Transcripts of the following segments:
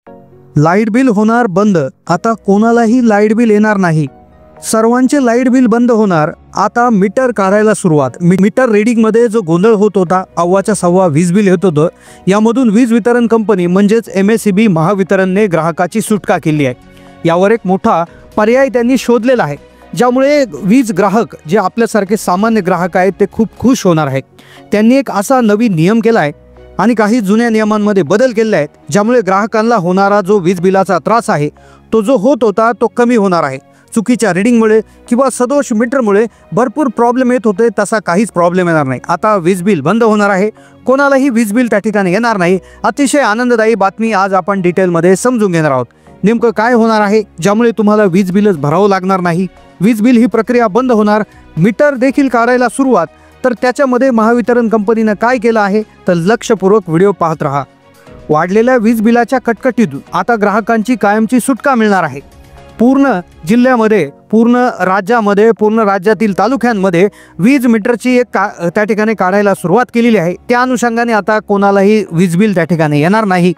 Light bill होणार बंद, आता कोणालाही लाईट बिल येणार नाही। सर्वांचे लाईट बिल बंद होणार। आता मीटर काढायला सुरुवात। मीटर रीडिंगमध्ये जो गोंधळ होत होता, अव्वाच्या सव्वा वीज बिल येत होतं, यामधून वीज वितरण कंपनी म्हणजेच MSEB महावितरणने ग्राहकाची सुटका केली आहे। यावर एक मोठा पर्याय त्यांनी शोधलेला आहे, ज्यामुळे वीज ग्राहक जे आपल्यासारखे सामान्य ग्राहक आहेत ते खूप खुश होणार आहेत। त्यांनी एक असा नवीन नियम केला आहे आणि काही जुन्या नियमांमध्ये बदल केले आहेत, ज्यामुळे ग्राहकांना होणारा जो वीज बिलाचा त्रास आहे तो जो होत होता तो कमी होणार आहे। चुकीच्या रीडिंगमुळे किंवा सदोष मीटरमुळे भरपूर प्रॉब्लेम येत होते, तसा काहीच प्रॉब्लेम येणार नाही। आता वीज बिल बंद होणार आहे, कोणालाही वीज बिल त्या ठिकाणी येणार नाही। अतिशय आनंददायी बातमी आज आपण डिटेलमध्ये समजून घेणार आहोत। नेमकं काय होणार आहे ज्यामुळे तुम्हाला वीज बिलच भरावं लागणार नाही। वीज बिल ही प्रक्रिया बंद होणार, मीटर देखील काढायला सुरुवात। तर त्याच्यामध्ये महावितरण कंपनीने काय केलं आहे तर लक्षपूर्वक व्हिडिओ पाहत रहा। वाढलेल्या वीज बिलाच्या कटकटीतून आता ग्राहकांची कायमची सुटका मिळणार आहे। पूर्ण जिल्ह्यामध्ये, पूर्ण राज्यामध्ये, पूर्ण राज्यातील तालुक्यांमध्ये वीज मीटरची एक त्या ठिकाणी काढायला सुरुवात केलेली आहे। त्या अनुषंगाने आता कोणालाही वीज बिल त्या ठिकाणी येणार नाही।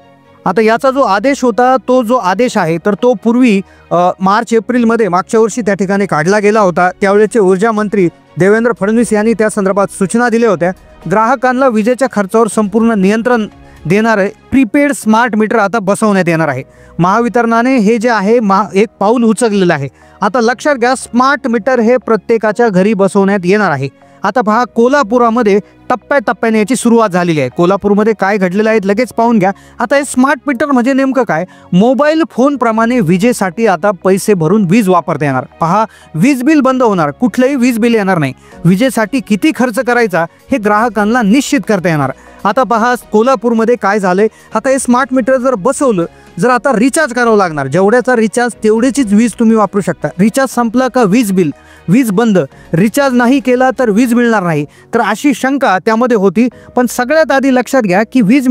आता याचा जो आदेश होता, तो जो आदेश आहे तर तो पूर्वी मार्च एप्रिलमध्ये मागच्या वर्षी त्या ठिकाणी काढला गेला होता। त्यावेळेचे ऊर्जा मंत्री देवेंद्र फडणवीस यांनी त्या संदर्भात सूचना दिल्या होत्या। ग्राहकांना विजेच्या खर्चावर संपूर्ण नियंत्रण देणारे प्रीपेड स्मार्ट मीटर आता बसवण्यात येणार आहे। महावितरणाने हे जे आहे एक पाऊल उचललेलं आहे। आता लक्षात घ्या, स्मार्ट मीटर हे प्रत्येकाच्या घरी बसवण्यात येणार आहे। आता पहा, कोल्हापुरामध्ये टप्प्याटप्प्याने याची सुरुवात झालेली आहे। कोल्हापूरमध्ये काय घडलेलं आहे लगेच पाहून घ्या। आता हे स्मार्ट मीटर म्हणजे नेमकं काय? मोबाईल फोन प्रमाणे विजेसाठी आता पैसे भरून वीज वापरता येणार। पहा, वीज बिल बंद होणार, कुठलंही वीज बिल येणार नाही। विजेसाठी किती खर्च करायचा हे ग्राहकांना निश्चित करता येणार। आता पहा, कोल्हापूरमध्ये काय झालंय, आता हे स्मार्ट मीटर जर बसवलं, जर आता रिचार्ज करावं लागणार, जेवढ्याचा रिचार्ज तेवढीच वीज तुम्ही वापरू शकता। रिचार्ज संपला का वीज बिल, वीज बंद। रिचार्ज नाही केला तर वीज मिळणार नाही, तर अशी शंका त्यामध्ये होती। पण सगळ्यात आधी लक्षात घ्या की वीज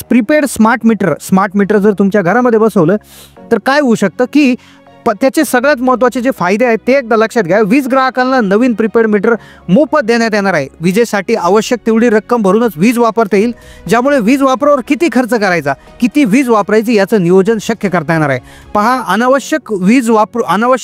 प्रीपेड स्मार्ट मीटर जर तुमच्या घरामध्ये बसवलं तर काय होऊ शकतं की त्याचे सगळ्यात महत्त्वाचे जे फायदे आहेत ते एकदा लक्षात घ्या। वीज ग्राहकांना नवीन प्रीपेड मीटर मोफत देण्यात येणार आहे। विजेसाठी आवश्यक तेवढी रक्कम भरूनच वीज वापरता येईल, ज्यामुळे वीज वापरावर किती खर्च करायचा, किती वीज वापरायची याचं नियोजन शक्य करता येणार आहे। पहा, अनावश्यक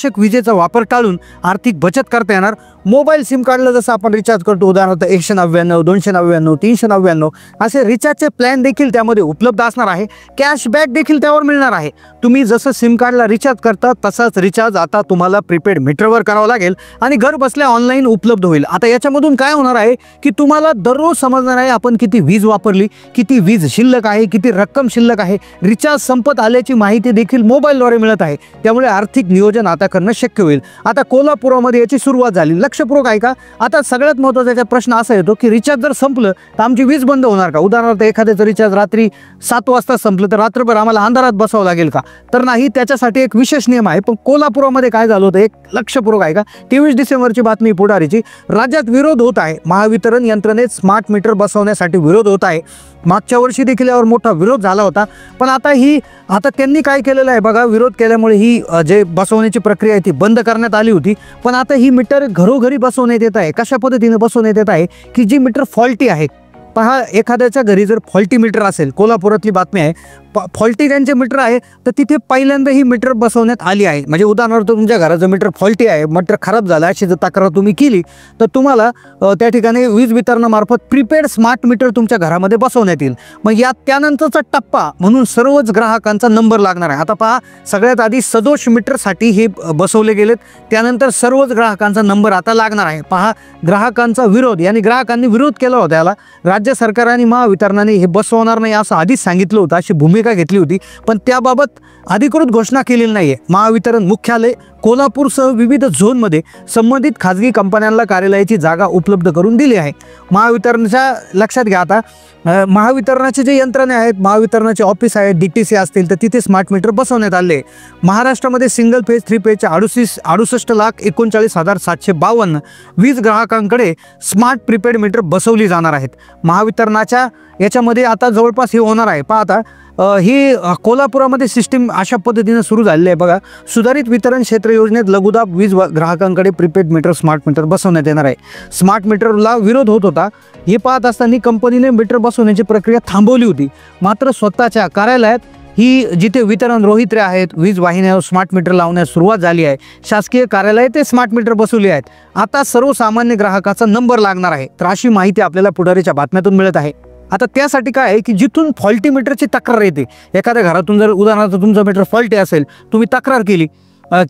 विजेचा वापर टाळून आर्थिक बचत करता येणार। मोबाईल सिम कार्डला जसं आपण रिचार्ज करतो, उदाहरणार्थ 199, 299, 399 असे रिचार्जचे प्लॅन देखील त्यामध्ये उपलब्ध असणार आहे। कॅशबॅक देखील त्यावर मिळणार आहे। तुम्ही जसं सिम कार्डला रिचार्ज करता तसाच रिचार्ज आता तुम्हाला प्रीपेड मीटरवर करावं लागेल आणि घर बसल्या ऑनलाईन उपलब्ध होईल। आता याच्यामधून काय होणार आहे की तुम्हाला दररोज समजणार आहे आपण किती वीज वापरली, किती वीज शिल्लक आहे, किती रक्कम शिल्लक आहे। रिचार्ज संपत आल्याची माहिती देखील मोबाईलद्वारे मिळत आहे, त्यामुळे आर्थिक नियोजन आता करणं शक्य होईल। आता कोल्हापुरामध्ये याची सुरुवात झाली। लक्षपूर्वक ऐका। आता सगळ्यात महत्त्वाचा प्रश्न असा येतो की रिचार्ज जर संपलं तर आमची वीज बंद होणार का? उदाहरणार्थ एखाद्याचं रिचार्ज रात्री 7 वाजता संपलं तर रात्रभर आम्हाला अंधारात बसावं लागेल का? तर नाही, त्याच्यासाठी एक विशेष नियम आहे। पण कोल्हापुरामध्ये काय झालं होतं, एक लक्षपूर्वक ऐका। 23 डिसेंबरची बातमी पुढारीची। राज्यात विरोध होत आहे, महावितरण यंत्रणेत स्मार्ट मीटर बसवण्यासाठी विरोध होत आहे। मागच्या वर्षी देखील यावर मोठा विरोध झाला होता, पण आता त्यांनी काय केलेलं आहे बघा, विरोध केल्यामुळे ही जे बसवण्याची प्रक्रिया आहे ती बंद करण्यात आली होती। पण आता ही मीटर घरोघरी बसवण्यात येत आहे। कशा पद्धतीने बसवण्यात येत आहे की जी मीटर फॉल्टी आहे। पहा, एखाद्याच्या घरी जर फॉल्टी मीटर असेल, कोल्हापुरातली बातमी आहे, फॉल्टी ज्यांचे मीटर आहे तर तिथे पहिल्यांदा ही मीटर बसवण्यात आली आहे। म्हणजे उदाहरणार्थ तुमच्या घराचं मीटर फॉल्टी आहे, मीटर खराब झालं अशी जर तक्रार तुम्ही केली तर तुम्हाला त्या ठिकाणी वीज वितरणामार्फत प्रीपेड स्मार्ट मीटर तुमच्या घरामध्ये बसवण्यात येईल। मग त्यानंतरचा टप्पा म्हणून सर्वच ग्राहकांचा नंबर लागणार आहे। आता पहा, सगळ्यात आधी सदोष मीटरसाठी हे बसवले गेलेत, त्यानंतर सर्वच ग्राहकांचा नंबर आता लागणार आहे। पहा, ग्राहकांचा विरोध, यानी ग्राहकांनी विरोध केला होता याला। राज्य सरकार आणि महावितरणाने हे बसवणार नाही असं आधीच सांगितलं होतं, अशी भूमिका घेतली होती, पण त्याबाबत अधिकृत घोषणा केलेली नाहीये। महावितरण मुख्यालय कोल्हापूरसह विविध झोनमध्ये संबंधित खाजगी कंपन्यांना कार्यालयाची जागा उपलब्ध करून दिली आहे। महावितरणाच्या लक्षात घ्या, आता महावितरणाचे जे यंत्रणे आहेत, महावितरणाचे ऑफिस आहेत, DTC असतील तर तिथे स्मार्ट मीटर बसवण्यात आले। महाराष्ट्रामध्ये सिंगल फेज 3 फेजच्या 68,69,752 वीज ग्राहकांकडे स्मार्ट प्रीपेड मीटर बसवली जाणार आहेत। महावितरणाच्या याच्यामध्ये आता जवळपास हे होणार आहे। पहा, आता ही कोल्हापुरामध्ये सिस्टीम अशा पद्धतीने सुरू झालेली आहे बघा। सुधारित वितरण क्षेत्र योजनेत लघुदाब वीज ग्राहकांकडे प्रीपेड मीटर स्मार्ट मीटर बसवण्यात येणार आहे। स्मार्ट मीटरला विरोध होत होता, हे पाहत असताना कंपनीने मीटर बसवण्याची प्रक्रिया थांबवली होती, मात्र स्वतःच्या कार्यालयात ही जिथे वितरण रोहित्रे आहेत, वीज वाहिन्यावर स्मार्ट मीटर लावण्यास सुरुवात झाली आहे, शासकीय कार्यालय ते स्मार्ट मीटर बसवले आहेत. आता सर्वसामान्य ग्राहकाचा नंबर लागणार आहे. तर अशी माहिती आपल्याला पुढारीच्या बातम्यातून मिळत आहे. आता त्यासाठी काय आहे की जिथून फॉल्टी मीटरची तक्रार येते, एखाद्या घरातून जर उदाहरणार्थ तुमचं मीटर फॉल्टी असेल, तुम्ही तक्रार केली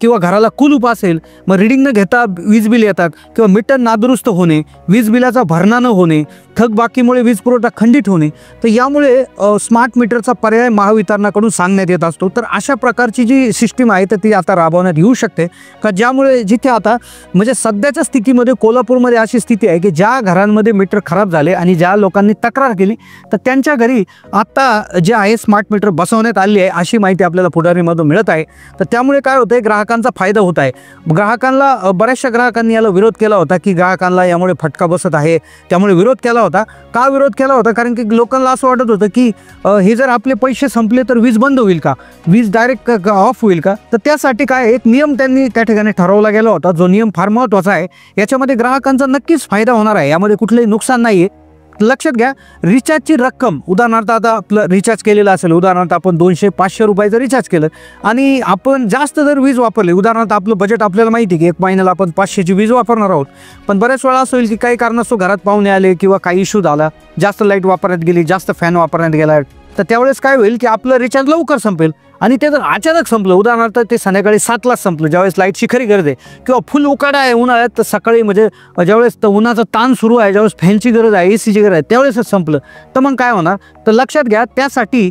किंवा घराला कुलूप असेल, मग रिडिंग न घेता वीज बिल येतात किंवा मीटर नादुरुस्त होणे, वीज बिलाचा भरणा न होणे, थकबाकीमुळे वीज पुरवठा खंडित होणे, तर यामुळे स्मार्ट मीटरचा पर्याय महावितरणाकडून सांगण्यात येत असतो. तर अशा प्रकारची जी सिस्टीम आहे तर ती आता राबवण्यात येऊ शकते का, ज्यामुळे जिथे आता म्हणजे सध्याच्या स्थितीमध्ये कोल्हापूरमध्ये अशी स्थिती आहे की ज्या घरांमध्ये मीटर खराब झाले आणि ज्या लोकांनी तक्रार केली तर त्यांच्या घरी आता जे आहे स्मार्ट मीटर बसवण्यात आली आहे, अशी माहिती आपल्याला पुढारीमधून मिळत आहे. तर त्यामुळे काय होतं, ग्राहकांचा फायदा होत आहे. ग्राहकांना बऱ्याचशा ग्राहकांनी याला विरोध केला होता की ग्राहकांना यामुळे फटका बसत आहे, त्यामुळे विरोध केला होता. का विरोध केला होता? कारण की लोकांना असं वाटत होतं की हे जर आपले पैसे संपले तर वीज बंद होईल का, वीज डायरेक्ट ऑफ होईल का. तर त्यासाठी काय एक नियम त्यांनी त्या ठिकाणी ठरवला गेला होता, जो नियम फार महत्त्वाचा आहे. याच्यामध्ये ग्राहकांचा नक्कीच फायदा होणार आहे, यामध्ये कुठलंही नुकसान नाही आहे. लक्षात घ्या, रिचार्जची रक्कम उदाहरणार्थ आता आपलं रिचार्ज केलेलं असेल, उदाहरणार्थ आपण 200-500 रुपयाचं रिचार्ज केलं आणि आपण जास्त जर वीज वापरली, उदाहरणार्थ आपलं बजेट आपल्याला माहिती आहे की 1 महिन्याला आपण 500ची वीज वापरणार आहोत, पण बऱ्याच वेळा असं होईल की काही कारणास्तव घरात पाहुणे आले किंवा काही इश्यू झाला, जास्त लाईट वापरण्यात गेली, जास्त फॅन वापरण्यात गेला, तर त्यावेळेस काय होईल की आपलं रिचार्ज लवकर संपेल आणि ते जर अचानक संपलं, उदाहरणार्थ ते संध्याकाळी 7लाच संपलं, ज्यावेळेस लाईटची खरी गरज आहे किंवा फुल उकाडा आहे उन्हाळ्यात, तर सकाळी म्हणजे ज्यावेळेस उन्हाचा ताण सुरू आहे, ज्यावेळेस फॅनची गरज आहे, एसीची गरज आहे, त्यावेळेसच संपलं, तर मग काय होणार. तर लक्षात घ्या, त्यासाठी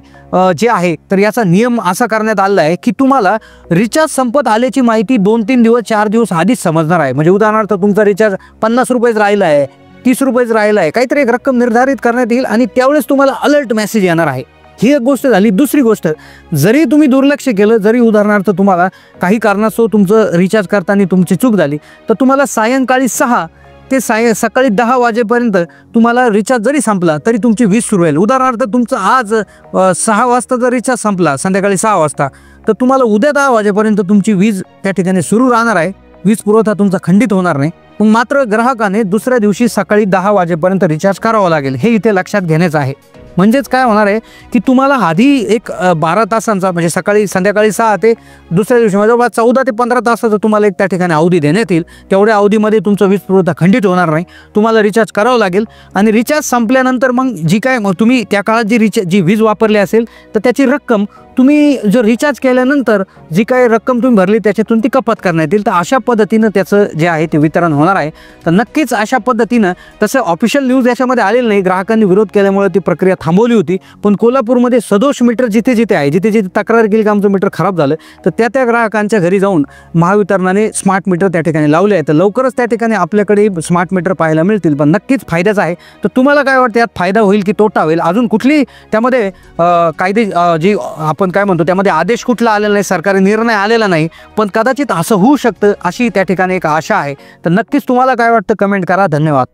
जे आहे तर याचा नियम असा करण्यात आलेला आहे की तुम्हाला रिचार्ज संपत आल्याची माहिती 2-3 दिवस 4 दिवस आधीच समजणार आहे. म्हणजे उदाहरणार्थ तुमचा रिचार्ज 50 रुपयेच राहिला आहे, 30 रुपयेच राहिला आहे, काहीतरी एक रक्कम निर्धारित करण्यात येईल आणि त्यावेळेस तुम्हाला अलर्ट मेसेज येणार आहे. ही एक गोष्ट झाली. दुसरी गोष्ट, जरी तुम्ही दुर्लक्ष केलं, जरी उदाहरणार्थ तुम्हाला काही कारणास्तव तुमचं रिचार्ज करताना तुमची चूक झाली, तर तुम्हाला सायंकाळी 6 ते सकाळी 10 वाजेपर्यंत तुम्हाला रिचार्ज जरी संपला तरी तुमची वीज सुरू होईल. उदाहरणार्थ तुमचं आज 6 वाजता जर रिचार्ज संपला, संध्याकाळी 6 वाजता, तर तुम्हाला उद्या 10 वाजेपर्यंत तुमची वीज त्या ठिकाणी सुरू राहणार आहे, वीज पुरवठा तुमचा खंडित होणार नाही. पण मात्र ग्राहकाने दुसऱ्या दिवशी सकाळी 10 वाजेपर्यंत रिचार्ज करावा लागेल, हे इथे लक्षात घेण्याचं आहे. म्हणजेच काय होणार आहे की तुम्हाला आधी एक 12 तासांचा म्हणजे सकाळी संध्याकाळी 6 ते दुसऱ्या दिवशी म्हणजे 14 ते 15 तासाचं तुम्हाला एक त्या ठिकाणी अवधी देण्यात येईल. तेवढ्या अवधीमध्ये तुमचा वीज पुरवठा खंडित होणार नाही, तुम्हाला रिचार्ज करावं लागेल आणि रिचार्ज संपल्यानंतर मग जी काय तुम्ही त्या काळात जी वीज वापरली असेल तर त्याची रक्कम तुम्ही जर रिचार्ज केल्यानंतर जी काही रक्कम तुम्ही भरली त्याच्यातून ती कपात करण्यात येईल. तर अशा पद्धतीनं त्याचं जे आहे ते वितरण होणार आहे. तर नक्कीच अशा पद्धतीनं, तसं ऑफिशियल न्यूज याच्यामध्ये आलेलं नाही, ग्राहकांनी विरोध केल्यामुळे ती प्रक्रिया थांबवली होती. पण कोल्हापूरमध्ये सदोष मीटर जिथे जिथे आहे, जिथे जिथे तक्रार केली की आमचं मीटर खराब झालं, तर त्या ग्राहकांच्या घरी जाऊन महावितरणाने स्मार्ट मीटर त्या ठिकाणी लावले आहे. तर लवकरच त्या ठिकाणी आपल्याकडे स्मार्ट मीटर पाहायला मिळतील. पण नक्कीच फायद्याचं आहे. तर तुम्हाला काय वाटतं, यात फायदा होईल की तोटा होईल? अजून कुठली त्यामध्ये कायदे जी आपण काय म्हणतो त्यामध्ये आदेश कुठला आलेला नाही, सरकारी निर्णय आलेला नाही, पण कदाचित असं होऊ शकतं अशी त्या ठिकाणी एक आशा आहे. तर नक्कीच तुम्हाला काय वाटतं कमेंट करा. धन्यवाद.